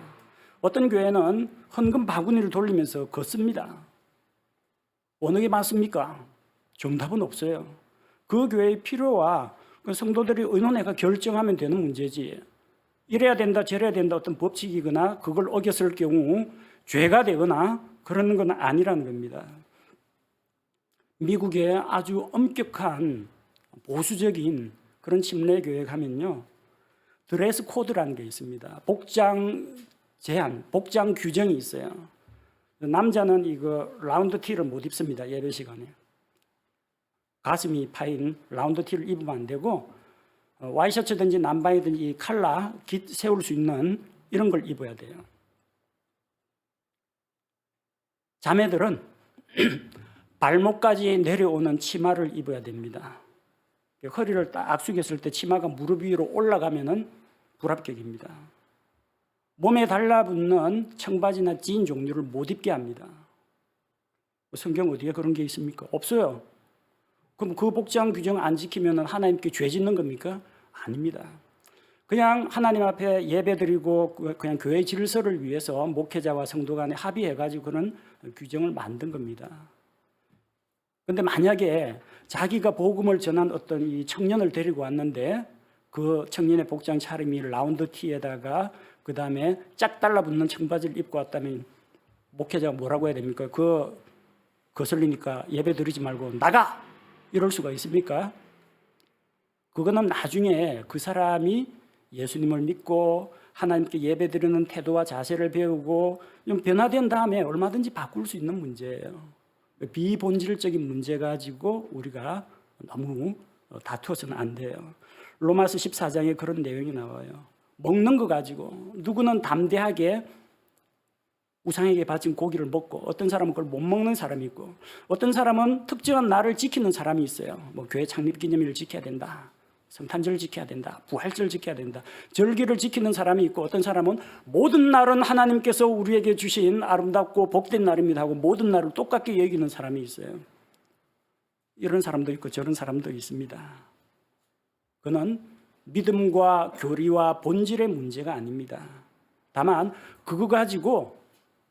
어떤 교회는 헌금 바구니를 돌리면서 걷습니다. 어느 게 맞습니까? 정답은 없어요. 그 교회의 필요와 그 성도들이 의논해가 결정하면 되는 문제지, 이래야 된다 저래야 된다 어떤 법칙이거나 그걸 어겼을 경우 죄가 되거나 그런 건 아니라는 겁니다. 미국의 아주 엄격한 보수적인 그런 침례교회 가면요, 드레스 코드라는 게 있습니다. 복장 제한, 복장 규정이 있어요. 남자는 이거 라운드 티를 못 입습니다. 예배 시간에 가슴이 파인 라운드 티를 입으면 안 되고, 와이셔츠든지 남방이든지 이 칼라 깃 세울 수 있는 이런 걸 입어야 돼요. 자매들은 발목까지 내려오는 치마를 입어야 됩니다. 허리를 딱 숙였을 때 치마가 무릎 위로 올라가면은 불합격입니다. 몸에 달라붙는 청바지나 진 종류를 못 입게 합니다. 성경 어디에 그런 게 있습니까? 없어요. 그럼 그 복장 규정 안 지키면 하나님께 죄 짓는 겁니까? 아닙니다. 그냥 하나님 앞에 예배드리고 그냥 교회 질서를 위해서 목회자와 성도 간에 합의해가지고 그런 규정을 만든 겁니다. 그런데 만약에 자기가 복음을 전한 어떤 이 청년을 데리고 왔는데 그 청년의 복장 차림이 라운드 티에다가 그 다음에 짝 달라붙는 청바지를 입고 왔다면 목회자가 뭐라고 해야 됩니까? 거슬리니까 예배 드리지 말고 나가! 이럴 수가 있습니까? 그거는 나중에 그 사람이 예수님을 믿고 하나님께 예배 드리는 태도와 자세를 배우고 좀 변화된 다음에 얼마든지 바꿀 수 있는 문제예요. 비본질적인 문제 가지고 우리가 너무 다투어서는 안 돼요. 로마서 14장에 그런 내용이 나와요. 먹는 거 가지고 누구는 담대하게 우상에게 바친 고기를 먹고, 어떤 사람은 그걸 못 먹는 사람이 있고, 어떤 사람은 특정한 날을 지키는 사람이 있어요. 뭐 교회 창립 기념일을 지켜야 된다, 성탄절 지켜야 된다, 부활절 지켜야 된다, 절기를 지키는 사람이 있고, 어떤 사람은 모든 날은 하나님께서 우리에게 주신 아름답고 복된 날입니다 하고 모든 날을 똑같게 여기는 사람이 있어요. 이런 사람도 있고 저런 사람도 있습니다. 그는 믿음과 교리와 본질의 문제가 아닙니다. 다만 그거 가지고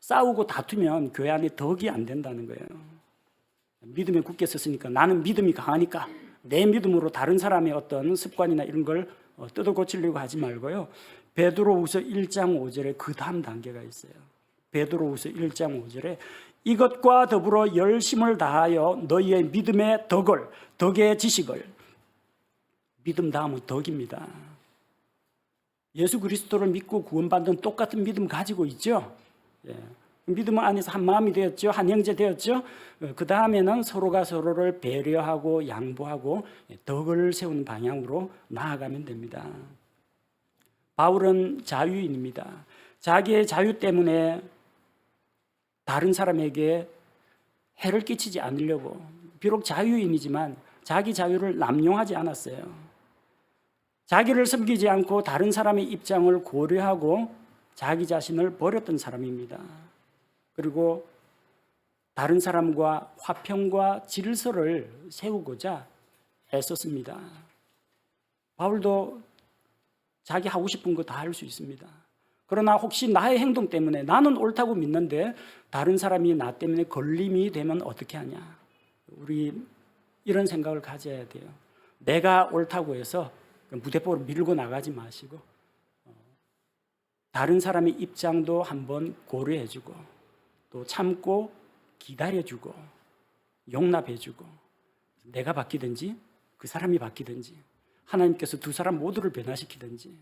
싸우고 다투면 교회 안에 덕이 안 된다는 거예요. 믿음에 굳게 섰으니까, 나는 믿음이 강하니까 내 믿음으로 다른 사람의 어떤 습관이나 이런 걸 뜯어 고치려고 하지 말고요. 베드로후서 1장 5절에 그 다음 단계가 있어요. 베드로후서 1장 5절에 이것과 더불어 열심을 다하여 너희의 믿음의 덕을, 덕의 지식을, 믿음 다음은 덕입니다. 예수 그리스도를 믿고 구원받는 똑같은 믿음 가지고 있죠. 예. 믿음 안에서 한 마음이 되었죠. 한 형제 되었죠. 그 다음에는 서로가 서로를 배려하고 양보하고 덕을 세우는 방향으로 나아가면 됩니다. 바울은 자유인입니다. 자기의 자유 때문에 다른 사람에게 해를 끼치지 않으려고, 비록 자유인이지만 자기 자유를 남용하지 않았어요. 자기를 섬기지 않고 다른 사람의 입장을 고려하고 자기 자신을 버렸던 사람입니다. 그리고 다른 사람과 화평과 질서를 세우고자 애썼습니다. 바울도 자기 하고 싶은 거 다 할 수 있습니다. 그러나 혹시 나의 행동 때문에, 나는 옳다고 믿는데 다른 사람이 나 때문에 걸림이 되면 어떻게 하냐. 우리 이런 생각을 가져야 돼요. 내가 옳다고 해서 무대뽀로 밀고 나가지 마시고 다른 사람의 입장도 한번 고려해주고, 또 참고 기다려주고 용납해주고, 내가 바뀌든지 그 사람이 바뀌든지 하나님께서 두 사람 모두를 변화시키든지,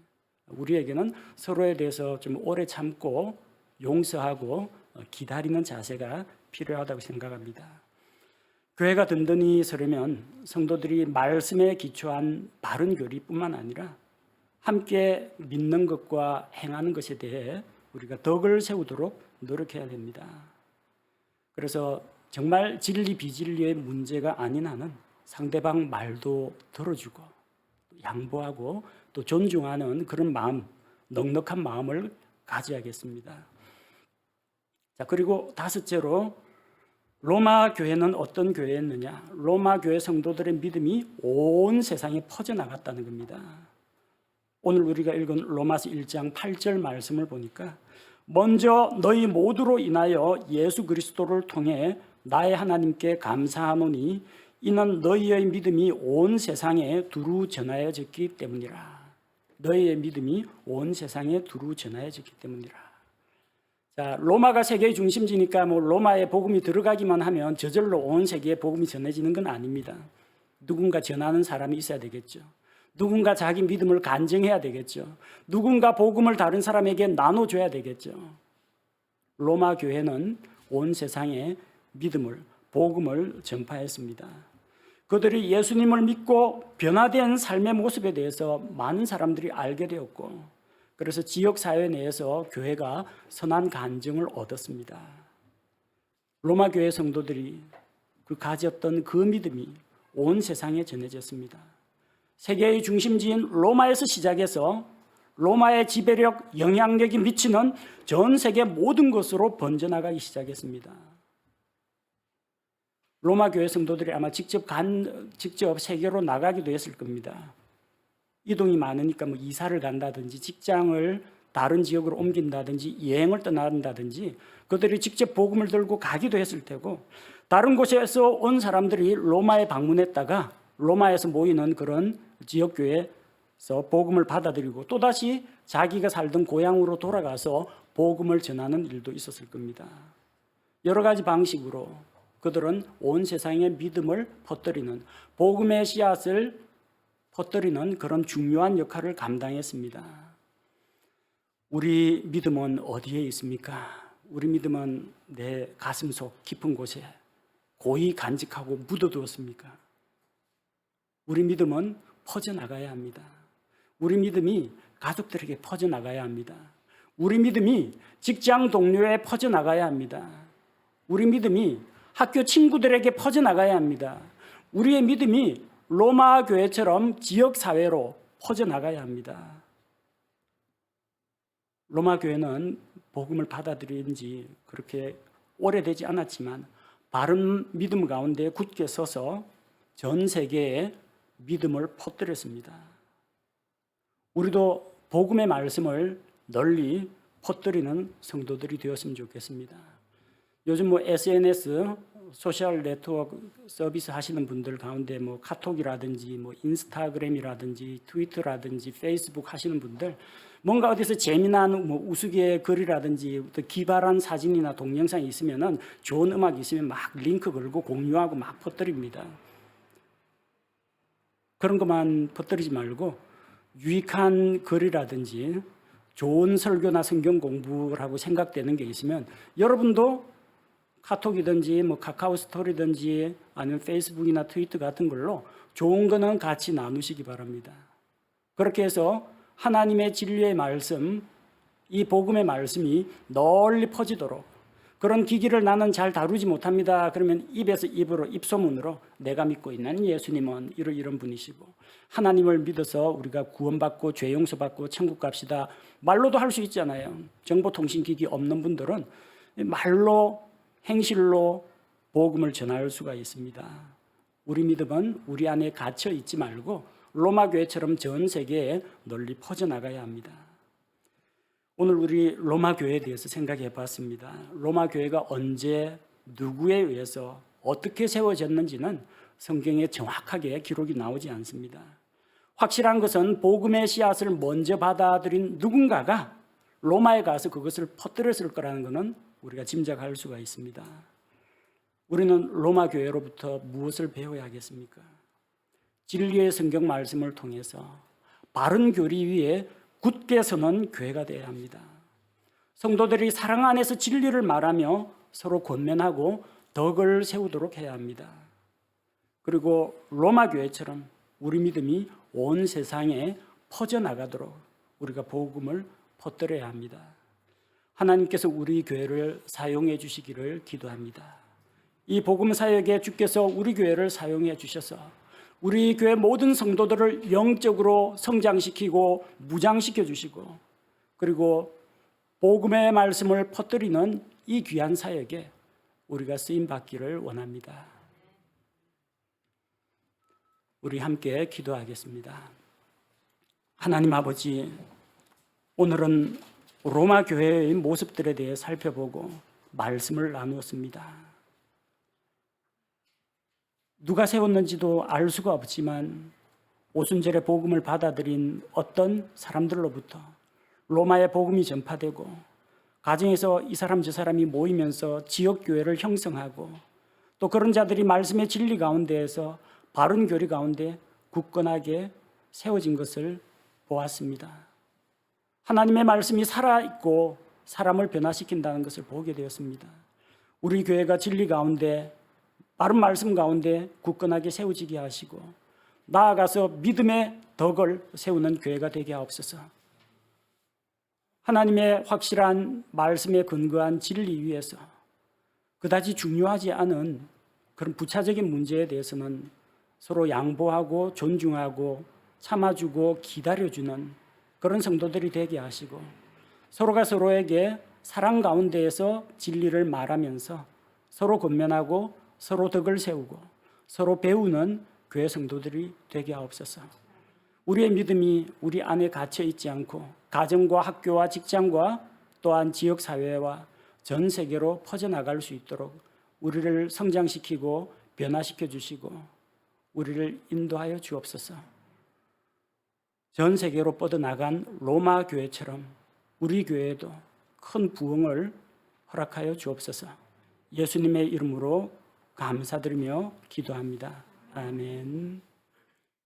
우리에게는 서로에 대해서 좀 오래 참고 용서하고 기다리는 자세가 필요하다고 생각합니다. 교회가 든든히 서려면 성도들이 말씀에 기초한 바른 교리뿐만 아니라 함께 믿는 것과 행하는 것에 대해 우리가 덕을 세우도록 노력해야 됩니다. 그래서 정말 진리 비진리의 문제가 아닌 한은 상대방 말도 들어주고 양보하고 또 존중하는 그런 마음, 넉넉한 마음을 가져야겠습니다. 자, 그리고 다섯째로 로마 교회는 어떤 교회였느냐? 로마 교회 성도들의 믿음이 온 세상에 퍼져나갔다는 겁니다. 오늘 우리가 읽은 로마서 1장 8절 말씀을 보니까 먼저 너희 모두로 인하여 예수 그리스도를 통해 나의 하나님께 감사하노니 이는 너희의 믿음이 온 세상에 두루 전하여졌기 때문이라. 너희의 믿음이 온 세상에 두루 전하여졌기 때문이라. 자, 로마가 세계의 중심지니까 뭐 로마에 복음이 들어가기만 하면 저절로 온 세계에 복음이 전해지는 건 아닙니다. 누군가 전하는 사람이 있어야 되겠죠. 누군가 자기 믿음을 간증해야 되겠죠. 누군가 복음을 다른 사람에게 나눠줘야 되겠죠. 로마 교회는 온 세상에 믿음을, 복음을 전파했습니다. 그들이 예수님을 믿고 변화된 삶의 모습에 대해서 많은 사람들이 알게 되었고, 그래서 지역사회 내에서 교회가 선한 간증을 얻었습니다. 로마 교회 성도들이 가졌던 그 믿음이 온 세상에 전해졌습니다. 세계의 중심지인 로마에서 시작해서 로마의 지배력, 영향력이 미치는 전 세계 모든 것으로 번져나가기 시작했습니다. 로마 교회 성도들이 아마 직접 세계로 나가기도 했을 겁니다. 이동이 많으니까 뭐 이사를 간다든지 직장을 다른 지역으로 옮긴다든지 여행을 떠난다든지 그들이 직접 복음을 들고 가기도 했을 테고, 다른 곳에서 온 사람들이 로마에 방문했다가 로마에서 모이는 그런 지역교회에서 복음을 받아들이고 또다시 자기가 살던 고향으로 돌아가서 복음을 전하는 일도 있었을 겁니다. 여러 가지 방식으로 그들은 온 세상에 믿음을 퍼뜨리는, 복음의 씨앗을 퍼뜨리는 그런 중요한 역할을 감당했습니다. 우리 믿음은 어디에 있습니까? 우리 믿음은 내 가슴속 깊은 곳에 고이 간직하고 묻어두었습니까? 우리 믿음은 퍼져나가야 합니다. 우리 믿음이 가족들에게 퍼져나가야 합니다. 우리 믿음이 직장 동료에 퍼져나가야 합니다. 우리 믿음이 학교 친구들에게 퍼져나가야 합니다. 우리의 믿음이 로마 교회처럼 지역사회로 퍼져나가야 합니다. 로마 교회는 복음을 받아들인 지 그렇게 오래되지 않았지만 바른 믿음 가운데 굳게 서서 전 세계에 믿음을 퍼뜨렸습니다. 우리도 복음의 말씀을 널리 퍼뜨리는 성도들이 되었으면 좋겠습니다. 요즘 뭐 SNS, 소셜 네트워크 서비스 하시는 분들 가운데 뭐 카톡이라든지 뭐 인스타그램이라든지 트위터라든지 페이스북 하시는 분들, 뭔가 어디서 재미난 뭐 우스개 글이라든지 또 기발한 사진이나 동영상이 있으면은 좋은 음악이 있으면 막 링크 걸고 공유하고 막 퍼뜨립니다. 그런 것만 퍼뜨리지 말고 유익한 글이라든지 좋은 설교나 성경 공부라고 생각되는 게 있으면 여러분도 카톡이든지 뭐 카카오 스토리든지 아니면 페이스북이나 트위터 같은 걸로 좋은 거는 같이 나누시기 바랍니다. 그렇게 해서 하나님의 진리의 말씀, 이 복음의 말씀이 널리 퍼지도록, 그런 기기를 나는 잘 다루지 못합니다. 그러면 입에서 입으로, 입소문으로 내가 믿고 있는 예수님은 이런 분이시고 하나님을 믿어서 우리가 구원받고 죄 용서받고 천국 갑시다. 말로도 할 수 있잖아요. 정보통신기기 없는 분들은 말로, 행실로 복음을 전할 수가 있습니다. 우리 믿음은 우리 안에 갇혀 있지 말고 로마 교회처럼 전 세계에 널리 퍼져나가야 합니다. 오늘 우리 로마 교회에 대해서 생각해 봤습니다. 로마 교회가 언제 누구에 의해서 어떻게 세워졌는지는 성경에 정확하게 기록이 나오지 않습니다. 확실한 것은 복음의 씨앗을 먼저 받아들인 누군가가 로마에 가서 그것을 퍼뜨렸을 거라는 것은 우리가 짐작할 수가 있습니다. 우리는 로마 교회로부터 무엇을 배워야 하겠습니까? 진리의 성경 말씀을 통해서 바른 교리 위에 굳게 서는 교회가 되어야 합니다. 성도들이 사랑 안에서 진리를 말하며 서로 권면하고 덕을 세우도록 해야 합니다. 그리고 로마 교회처럼 우리 믿음이 온 세상에 퍼져나가도록 우리가 복음을 퍼뜨려야 합니다. 하나님께서 우리 교회를 사용해 주시기를 기도합니다. 이 복음 사역에 주께서 우리 교회를 사용해 주셔서 우리 교회 모든 성도들을 영적으로 성장시키고 무장시켜 주시고, 그리고 복음의 말씀을 퍼뜨리는 이 귀한 사역에 우리가 쓰임 받기를 원합니다. 우리 함께 기도하겠습니다. 하나님 아버지, 오늘은 로마 교회의 모습들에 대해 살펴보고 말씀을 나누었습니다. 누가 세웠는지도 알 수가 없지만 오순절의 복음을 받아들인 어떤 사람들로부터 로마의 복음이 전파되고 가정에서 이 사람 저 사람이 모이면서 지역교회를 형성하고 또 그런 자들이 말씀의 진리 가운데에서 바른 교리 가운데 굳건하게 세워진 것을 보았습니다. 하나님의 말씀이 살아있고 사람을 변화시킨다는 것을 보게 되었습니다. 우리 교회가 진리 가운데 바른 말씀 가운데 굳건하게 세워지게 하시고 나아가서 믿음의 덕을 세우는 교회가 되게 하옵소서. 하나님의 확실한 말씀에 근거한 진리 위에서 그다지 중요하지 않은 그런 부차적인 문제에 대해서는 서로 양보하고 존중하고 참아주고 기다려주는 그런 성도들이 되게 하시고 서로가 서로에게 사랑 가운데에서 진리를 말하면서 서로 권면하고 서로 덕을 세우고 서로 배우는 교회 성도들이 되게 하옵소서. 우리의 믿음이 우리 안에 갇혀 있지 않고 가정과 학교와 직장과 또한 지역사회와 전 세계로 퍼져나갈 수 있도록 우리를 성장시키고 변화시켜 주시고 우리를 인도하여 주옵소서. 전 세계로 뻗어나간 로마 교회처럼 우리 교회에도 큰 부흥을 허락하여 주옵소서. 예수님의 이름으로 감사드리며 기도합니다. 아멘.